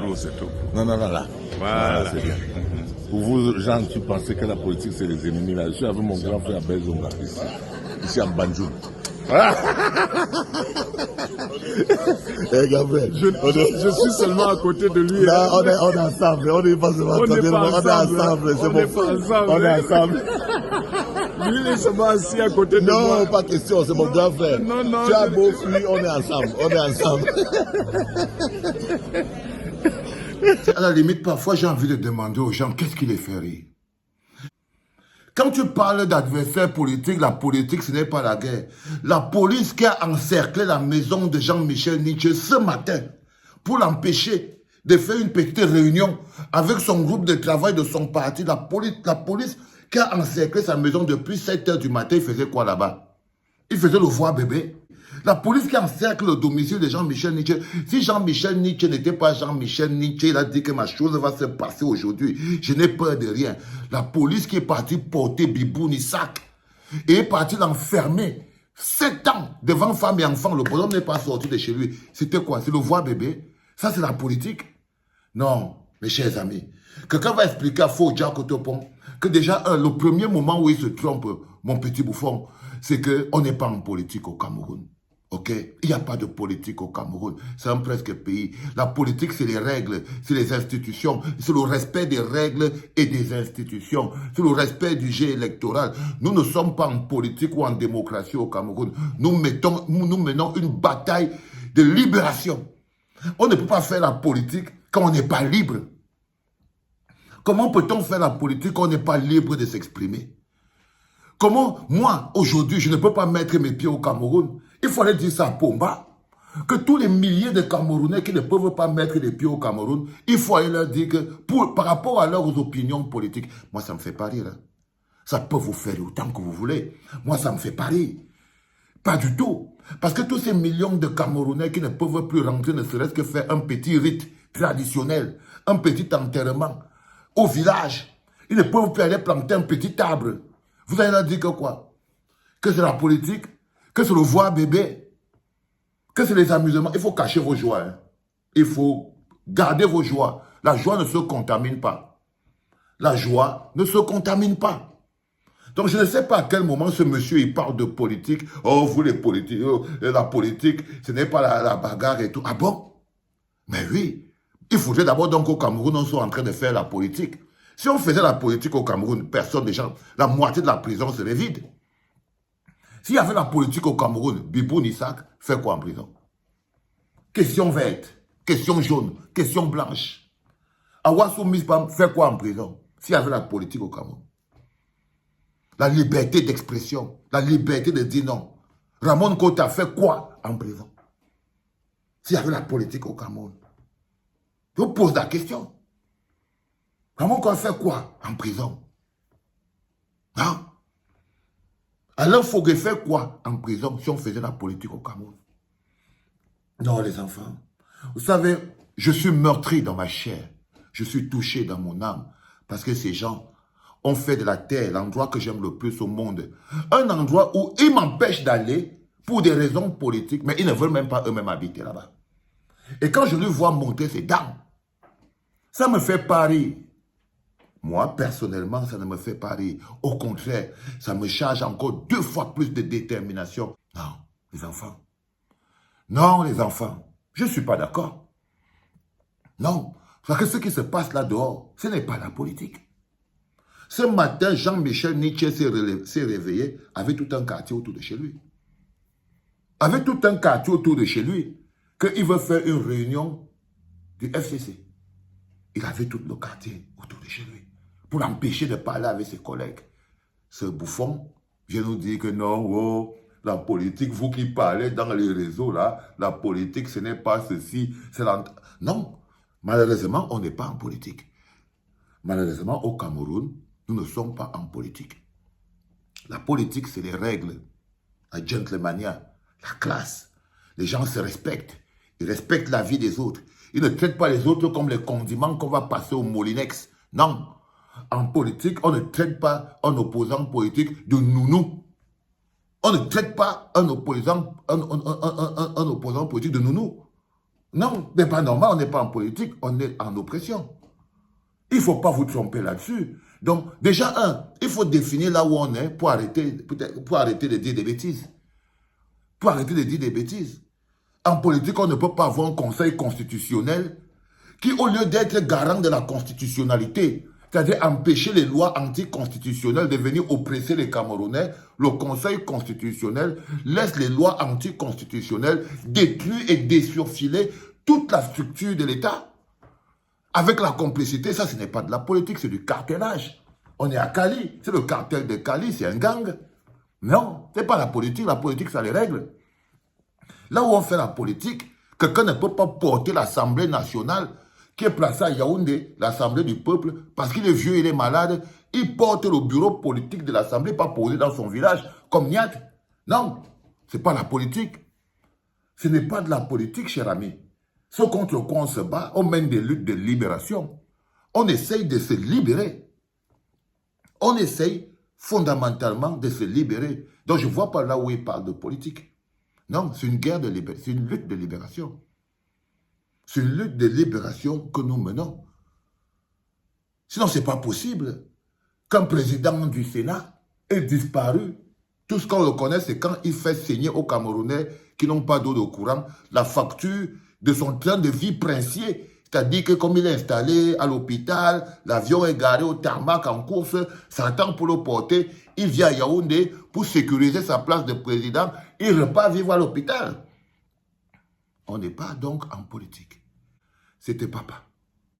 l'eau, c'est tout. Non, non, non, là. Voilà. C'est bien. Pour vous, Jean, tu pensais que la politique, c'est les ennemis. Là, je suis avec mon grand frère Bezonga, ici à Banjul. Gabriel, Je suis seulement à côté de lui. Là, on est ensemble, on n'est pas seulement à côté, on est ensemble, c'est bon. On est ensemble. Lui, il est seulement assis à côté de moi. Non, pas question, c'est mon grand frère. Non, non. Tu as beau fuir, on est ensemble, on est ensemble. À la limite, parfois, j'ai envie de demander aux gens, qu'est-ce qui les fait rire? Quand tu parles d'adversaires politiques, la politique, ce n'est pas la guerre. La police qui a encerclé la maison de Jean-Michel Nietzsche ce matin pour l'empêcher de faire une petite réunion avec son groupe de travail de son parti, la police qui a encerclé sa maison depuis 7 h du matin, il faisait quoi là-bas? Il faisait le voir bébé. La police qui encercle le domicile de Jean-Michel Nietzsche. Si Jean-Michel Nietzsche n'était pas Jean-Michel Nietzsche, il a dit que ma chose va se passer aujourd'hui. Je n'ai peur de rien. La police qui est partie porter Bibou Nissak et est partie l'enfermer 7 ans devant femme et enfant. Le bonhomme n'est pas sorti de chez lui. C'était quoi? C'est le voir bébé? Ça, c'est la politique? Non, mes chers amis. Quelqu'un va expliquer à Faux Jack Otopon que déjà, le premier moment où il se trompe, mon petit bouffon, c'est qu'on n'est pas en politique au Cameroun. Ok? Il n'y a pas de politique au Cameroun. C'est un presque pays. La politique, c'est les règles, c'est les institutions, c'est le respect des règles et des institutions, c'est le respect du jeu électoral. Nous ne sommes pas en politique ou en démocratie au Cameroun. Nous menons une bataille de libération. On ne peut pas faire la politique quand on n'est pas libre. Comment peut-on faire la politique quand on n'est pas libre de s'exprimer? Comment, moi, aujourd'hui, je ne peux pas mettre mes pieds au Cameroun? Il fallait dire ça à Pomba. Que tous les milliers de Camerounais qui ne peuvent pas mettre les pieds au Cameroun, il faut aller leur dire que par rapport à leurs opinions politiques, moi, ça ne me fait pas rire. Hein. Ça peut vous faire autant que vous voulez. Moi, ça ne me fait pas rire. Pas du tout. Parce que tous ces millions de Camerounais qui ne peuvent plus rentrer, ne serait-ce que faire un petit rite traditionnel, un petit enterrement au village, ils ne peuvent plus aller planter un petit arbre. Vous allez leur dire que quoi? Que c'est la politique? Que c'est le voir bébé? Que c'est les amusements? Il faut cacher vos joies. Hein. Il faut garder vos joies. La joie ne se contamine pas. La joie ne se contamine pas. Donc je ne sais pas à quel moment ce monsieur il parle de politique. Oh, vous les politiques, la politique, ce n'est pas la bagarre et tout. Ah bon? Mais oui. Il faudrait d'abord donc qu'au Cameroun, on soit en train de faire la politique. Si on faisait la politique au Cameroun, personne déjà, la moitié de la prison serait vide. S'il y avait la politique au Cameroun, Bibou Nissak fait quoi en prison? Question verte, question jaune, question blanche. Awassou Mispam fait quoi en prison? S'il y avait la politique au Cameroun. La liberté d'expression, la liberté de dire non. Ramon Kota fait quoi en prison? S'il y avait la politique au Cameroun. Je vous pose la question. Ramon Kota fait quoi en prison? Hein? Alors, il faut faire quoi en prison si on faisait la politique au Cameroun? Non, les enfants. Vous savez, je suis meurtri dans ma chair. Je suis touché dans mon âme. Parce que ces gens ont fait de la terre l'endroit que j'aime le plus au monde. Un endroit où ils m'empêchent d'aller pour des raisons politiques, mais ils ne veulent même pas eux-mêmes habiter là-bas. Et quand je lui vois monter ces dames, ça me fait pas rire. Moi, personnellement, ça ne me fait pas rire. Au contraire, ça me charge encore 2 fois plus de détermination. Non, les enfants. Non, les enfants. Je ne suis pas d'accord. Non. Parce que ce qui se passe là dehors, ce n'est pas la politique. Ce matin, Jean-Michel Nietzsche s'est réveillé avec tout un quartier autour de chez lui. Avec tout un quartier autour de chez lui, qu'il veut faire une réunion du FCC. Il avait tout le quartier autour de chez lui pour l'empêcher de parler avec ses collègues. Ce bouffon vient nous dire que non, oh, la politique, vous qui parlez dans les réseaux là, la politique ce n'est pas ceci, c'est non, malheureusement on n'est pas en politique. Malheureusement au Cameroun, nous ne sommes pas en politique. La politique c'est les règles, la gentlemania, la classe. Les gens se respectent, ils respectent la vie des autres. Ils ne traitent pas les autres comme les condiments qu'on va passer au Molinex. Non. En politique, on ne traite pas un opposant politique de nounou. On ne traite pas un opposant politique de nounou. Non, n'est pas normal, on n'est pas en politique, on est en oppression. Il ne faut pas vous tromper là-dessus. Donc, déjà, il faut définir là où on est pour arrêter de dire des bêtises. Pour arrêter de dire des bêtises. En politique, on ne peut pas avoir un conseil constitutionnel qui, au lieu d'être garant de la constitutionnalité, c'est-à-dire empêcher les lois anticonstitutionnelles de venir oppresser les Camerounais, le Conseil constitutionnel laisse les lois anticonstitutionnelles détruire et désurfiler toute la structure de l'État. Avec la complicité, ça ce n'est pas de la politique, c'est du cartellage. On est à Cali, c'est le cartel de Cali, c'est un gang. Non, ce n'est pas la politique ça les règle. Là où on fait la politique, quelqu'un ne peut pas porter l'Assemblée nationale qui est placée à Yaoundé, l'Assemblée du peuple, parce qu'il est vieux, il est malade, il porte le bureau politique de l'Assemblée, pas posé dans son village, comme Niat. Non, ce n'est pas la politique. Ce n'est pas de la politique, cher ami. Ce contre quoi on se bat, on mène des luttes de libération. On essaye de se libérer. On essaye fondamentalement de se libérer. Donc je ne vois pas là où il parle de politique. Non, c'est une guerre de libération, c'est une lutte de libération. C'est une lutte de libération que nous menons. Sinon, ce n'est pas possible qu'un président du Sénat ait disparu. Tout ce qu'on le connaît, c'est quand il fait signer aux Camerounais qui n'ont pas d'eau de courant la facture de son train de vie princier. C'est-à-dire que comme il est installé à l'hôpital, l'avion est garé au tarmac en course, ça attend pour le porter, il vient à Yaoundé pour sécuriser sa place de président, il repart vivre à l'hôpital. On n'est pas donc en politique. C'était papa.